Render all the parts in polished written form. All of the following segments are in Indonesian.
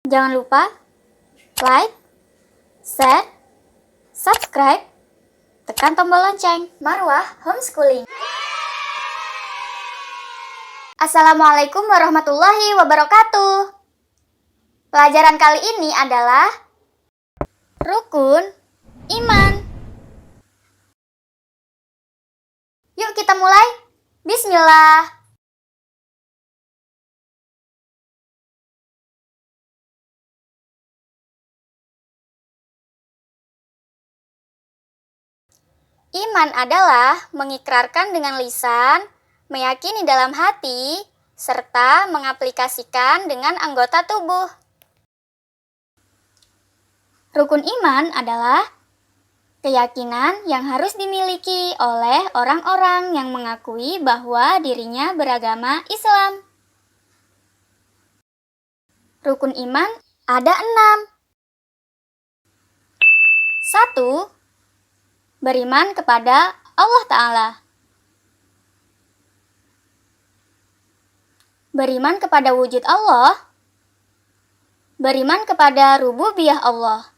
Jangan lupa like, share, subscribe, tekan tombol lonceng. Marwah Homeschooling. Assalamualaikum warahmatullahi wabarakatuh. Pelajaran kali ini adalah rukun iman. Yuk kita mulai. Bismillah. Iman adalah mengikrarkan dengan lisan, meyakini dalam hati, serta mengaplikasikan dengan anggota tubuh. Rukun iman adalah keyakinan yang harus dimiliki oleh orang-orang yang mengakui bahwa dirinya beragama Islam. Rukun iman ada 6. 1. Beriman kepada Allah Ta'ala. Beriman kepada wujud Allah. Beriman kepada rububiyah Allah,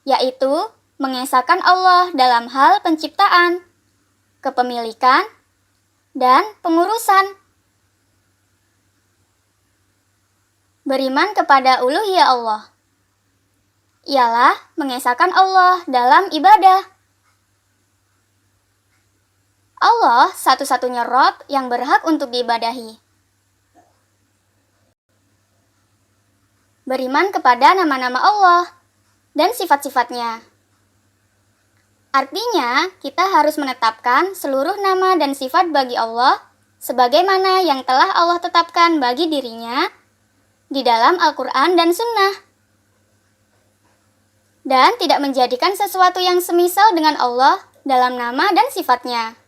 yaitu mengesahkan Allah dalam hal penciptaan, kepemilikan, dan pengurusan. Beriman kepada uluhiyah Allah, ialah mengesahkan Allah dalam ibadah. Allah satu-satunya Rabb yang berhak untuk diibadahi. Beriman kepada nama-nama Allah dan sifat-sifatnya. Artinya, kita harus menetapkan seluruh nama dan sifat bagi Allah sebagaimana yang telah Allah tetapkan bagi dirinya di dalam Al-Quran dan Sunnah. Dan tidak menjadikan sesuatu yang semisal dengan Allah dalam nama dan sifatnya.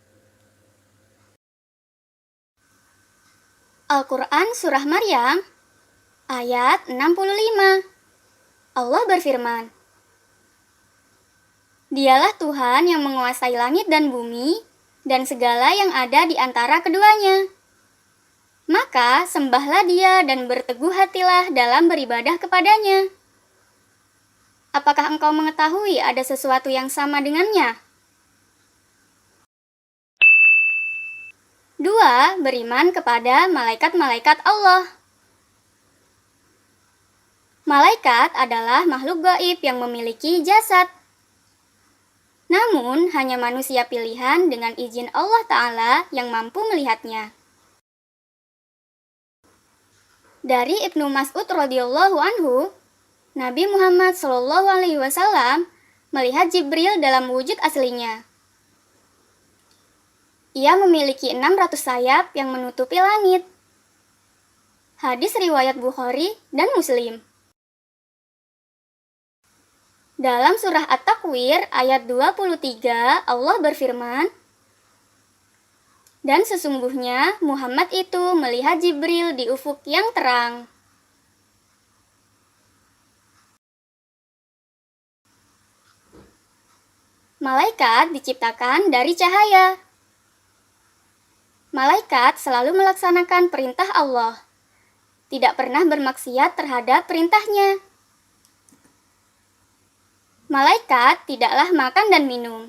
Al-Quran Surah Maryam ayat 65. Allah berfirman, "Dialah Tuhan yang menguasai langit dan bumi dan segala yang ada di antara keduanya. Maka sembahlah Dia dan berteguh hatilah dalam beribadah kepadanya. Apakah engkau mengetahui ada sesuatu yang sama dengannya?" 2. Beriman kepada malaikat-malaikat Allah. Malaikat adalah makhluk gaib yang memiliki jasad. Namun, hanya manusia pilihan dengan izin Allah Ta'ala yang mampu melihatnya. Dari Ibnu Mas'ud radhiyallahu anhu, Nabi Muhammad SAW melihat Jibril dalam wujud aslinya. Ia memiliki 600 sayap yang menutupi langit. Hadis riwayat Bukhari dan Muslim. Dalam surah At-Takwir ayat 23, Allah berfirman, "Dan sesungguhnya Muhammad itu melihat Jibril di ufuk yang terang." Malaikat diciptakan dari cahaya. Malaikat selalu melaksanakan perintah Allah, tidak pernah bermaksiat terhadap perintahnya. Malaikat tidaklah makan dan minum.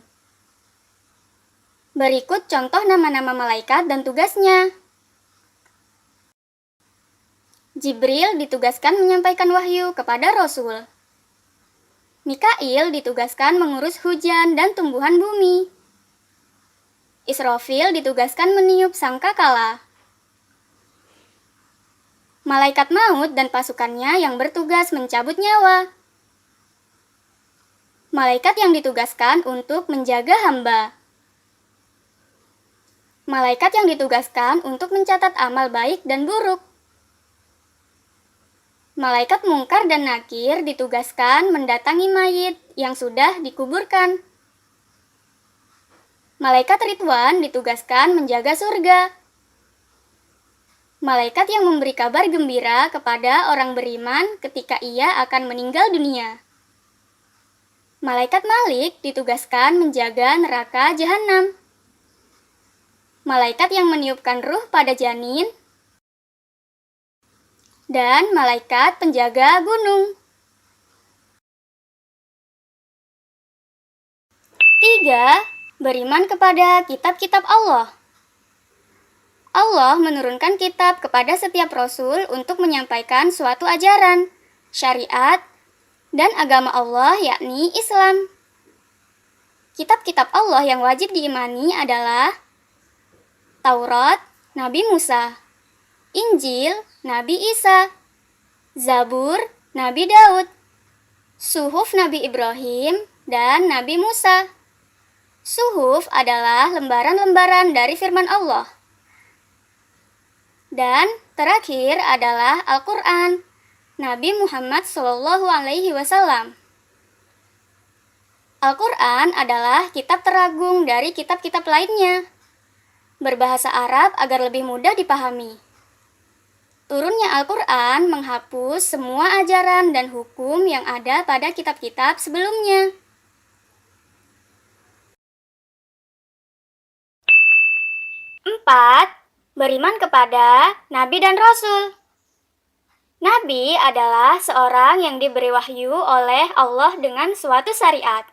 Berikut contoh nama-nama malaikat dan tugasnya. Jibril ditugaskan menyampaikan wahyu kepada Rasul. Mikail ditugaskan mengurus hujan dan tumbuhan bumi. Israfil ditugaskan meniup sangkakala. Malaikat maut dan pasukannya yang bertugas mencabut nyawa. Malaikat yang ditugaskan untuk menjaga hamba. Malaikat yang ditugaskan untuk mencatat amal baik dan buruk. Malaikat mungkar dan nakir ditugaskan mendatangi mayit yang sudah dikuburkan. Malaikat Ridwan ditugaskan menjaga surga. Malaikat yang memberi kabar gembira kepada orang beriman ketika ia akan meninggal dunia. Malaikat Malik ditugaskan menjaga neraka Jahanam. Malaikat yang meniupkan ruh pada janin dan malaikat penjaga gunung. 3. Beriman kepada kitab-kitab Allah. Allah menurunkan kitab kepada setiap rasul untuk menyampaikan suatu ajaran, syariat, dan agama Allah yakni Islam. Kitab-kitab Allah yang wajib diimani adalah Taurat, Nabi Musa, Injil, Nabi Isa, Zabur, Nabi Daud, Suhuf Nabi Ibrahim, dan Nabi Musa. Suhuf adalah lembaran-lembaran dari firman Allah. Dan terakhir adalah Al-Quran, Nabi Muhammad SAW. Al-Quran adalah kitab teragung dari kitab-kitab lainnya. Berbahasa Arab agar lebih mudah dipahami. Turunnya Al-Quran menghapus semua ajaran dan hukum yang ada pada kitab-kitab sebelumnya. 4. Beriman kepada Nabi dan Rasul. Nabi adalah seorang yang diberi wahyu oleh Allah dengan suatu syariat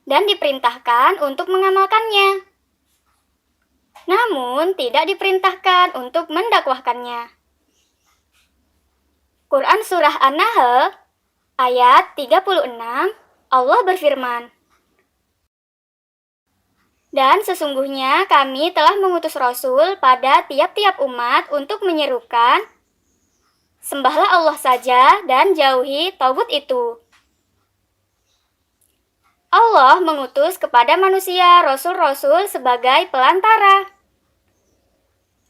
dan diperintahkan untuk mengamalkannya. Namun tidak diperintahkan untuk mendakwahkannya. Quran Surah An-Nahl ayat 36, Allah berfirman, "Dan sesungguhnya kami telah mengutus Rasul pada tiap-tiap umat untuk menyerukan, sembahlah Allah saja dan jauhi tagut itu." Allah mengutus kepada manusia rasul-rasul sebagai pelantara.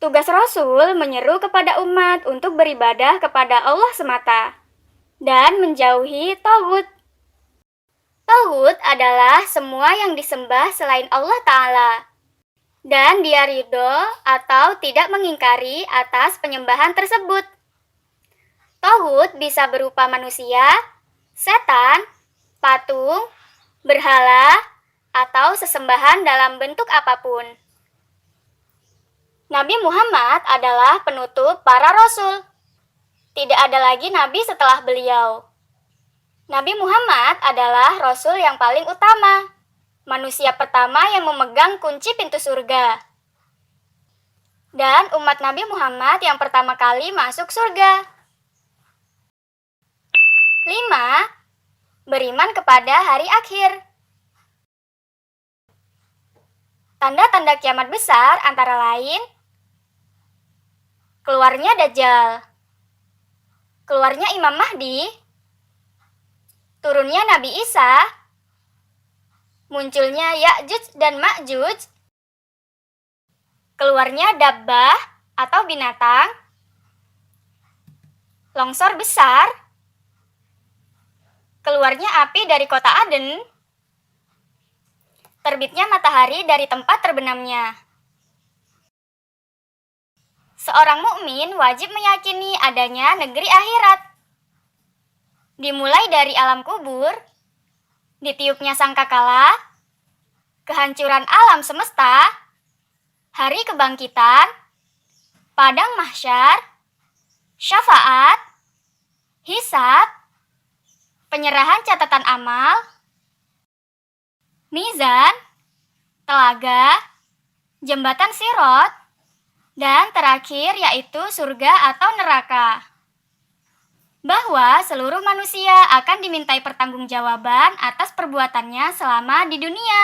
Tugas Rasul menyeru kepada umat untuk beribadah kepada Allah semata dan menjauhi tagut. Tagut adalah semua yang disembah selain Allah Ta'ala, dan dia ridho atau tidak mengingkari atas penyembahan tersebut. Tagut bisa berupa manusia, setan, patung, berhala, atau sesembahan dalam bentuk apapun. Nabi Muhammad adalah penutup para rasul. Tidak ada lagi nabi setelah beliau. Nabi Muhammad adalah Rasul yang paling utama, manusia pertama yang memegang kunci pintu surga. Dan umat Nabi Muhammad yang pertama kali masuk surga. 5. Beriman kepada hari akhir. Tanda-tanda kiamat besar antara lain, keluarnya Dajjal, keluarnya Imam Mahdi, turunnya Nabi Isa, munculnya Ya'juj dan Ma'juj, keluarnya dabbah atau binatang, longsor besar, keluarnya api dari kota Aden, terbitnya matahari dari tempat terbenamnya. Seorang mukmin wajib meyakini adanya negeri akhirat. Dimulai dari alam kubur, ditiupnya sangkakala, kehancuran alam semesta, hari kebangkitan, padang mahsyar, syafaat, hisab, penyerahan catatan amal, mizan, telaga, jembatan Sirot, dan terakhir yaitu surga atau neraka. Bahwa seluruh manusia akan dimintai pertanggungjawaban atas perbuatannya selama di dunia.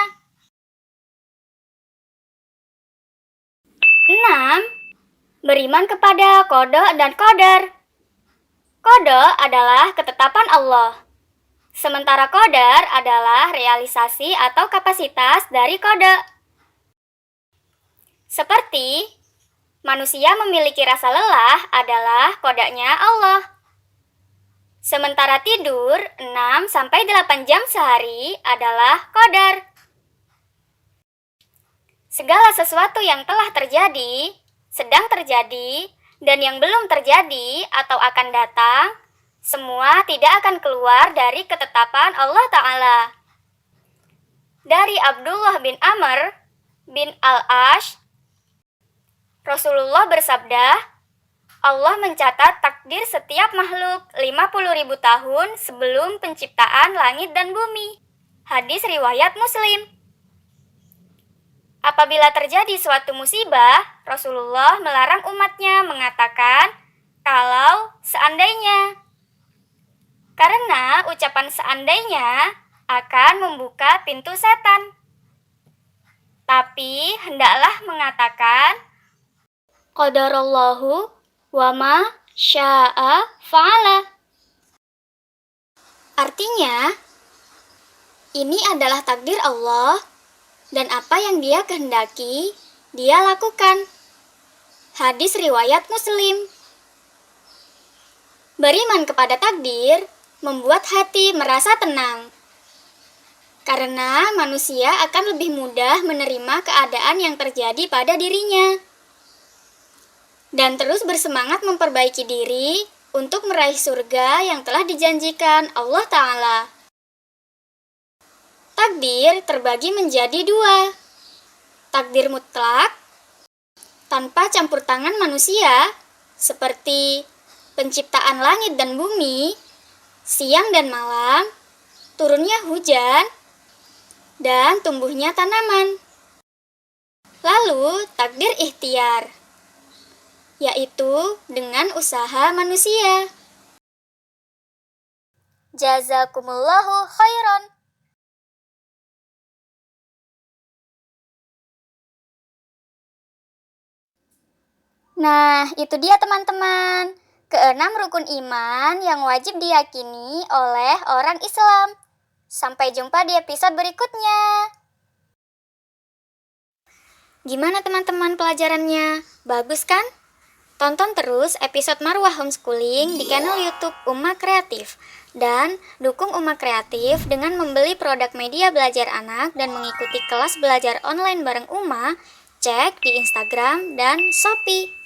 6. Beriman kepada qada dan qadar. Qada adalah ketetapan Allah, sementara qadar adalah realisasi atau kapasitas dari qada. Seperti manusia memiliki rasa lelah adalah qadanya Allah. Sementara tidur 6-8 jam sehari adalah qadar. Segala sesuatu yang telah terjadi, sedang terjadi, dan yang belum terjadi atau akan datang, semua tidak akan keluar dari ketetapan Allah Ta'ala. Dari Abdullah bin Amr bin Al-Ash, Rasulullah bersabda, Allah mencatat takdir setiap makhluk 50.000 tahun sebelum penciptaan langit dan bumi. Hadis riwayat Muslim. Apabila terjadi suatu musibah, Rasulullah melarang umatnya mengatakan kalau seandainya. Karena ucapan seandainya akan membuka pintu setan. Tapi hendaklah mengatakan qadarallahu wa ma syaa fa'ala. Artinya, ini adalah takdir Allah dan apa yang Dia kehendaki, Dia lakukan. Hadis riwayat Muslim. Beriman kepada takdir membuat hati merasa tenang. Karena manusia akan lebih mudah menerima keadaan yang terjadi pada dirinya. Dan terus bersemangat memperbaiki diri untuk meraih surga yang telah dijanjikan Allah Ta'ala. Takdir terbagi menjadi dua. Takdir mutlak, tanpa campur tangan manusia, seperti penciptaan langit dan bumi, siang dan malam, turunnya hujan, dan tumbuhnya tanaman. Lalu takdir ikhtiar, yaitu dengan usaha manusia. Jazakumullahu khairan. Nah, itu dia teman-teman. Keenam rukun iman yang wajib diyakini oleh orang Islam. Sampai jumpa di episode berikutnya. Gimana teman-teman pelajarannya? Bagus kan? Tonton terus episode Marwah Homeschooling di channel YouTube Uma Kreatif. Dan dukung Uma Kreatif dengan membeli produk media belajar anak dan mengikuti kelas belajar online bareng Uma. Cek di Instagram dan Shopee.